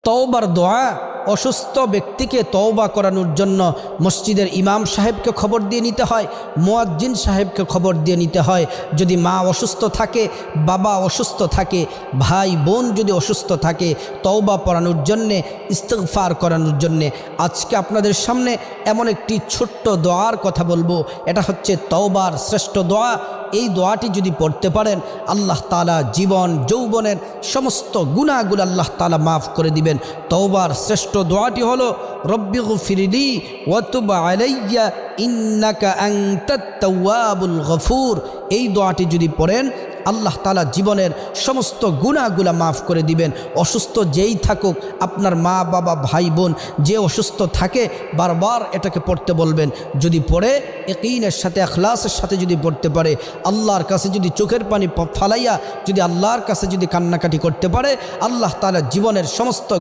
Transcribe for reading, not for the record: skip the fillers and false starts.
তওবার দোয়া অসুস্থ ব্যক্তিকে তওবা করানোর জন্য মসজিদের ইমাম সাহেবকে খবর দিয়ে নিতে হয়, মুয়াজ্জিন সাহেবকে খবর দিয়ে নিতে হয়। যদি মা অসুস্থ থাকে, বাবা অসুস্থ থাকে, ভাই বোন যদি অসুস্থ থাকে, তওবা পড়ানোর জন্যে, ইস্তিগফার করানোর জন্যে। আজকে আপনাদের সামনে এমন একটি ছোট্ট দোয়ার কথা বলবো, এটা হচ্ছে তওবার শ্রেষ্ঠ দোয়া। এই দোয়াটি যদি পড়তে পারেন, আল্লাহ তাআলা জীবন যৌবনের সমস্ত গুনাহগুলো আল্লাহ তাআলা মাফ করে দিবেন। তওবার শ্রেষ্ঠ দোয়াটি হলো রব্বিগফিরলি ওয়া তুব আলাইয়া ইন্নাকা আনতাত তাওয়াবুল গফুর। এই দোয়াটি যদি পড়েন, আল্লাহ তাআলা জীবনের সমস্ত গুনাহগুলো মাফ করে দিবেন। অসুস্থ যেই থাকুক, আপনার মা বাবা ভাই বোন যে অসুস্থ থাকে, বারবার এটাকে পড়তে বলবেন। যদি পড়ে ইয়াকিনের সাথে, ইখলাসের সাথে যদি পড়তে পারে, আল্লাহর কাছে যদি চোখের পানি ফালাইয়া যদি আল্লাহর কাছে যদি কান্নাকাটি করতে পারে, আল্লাহ তাআলা জীবনের সমস্ত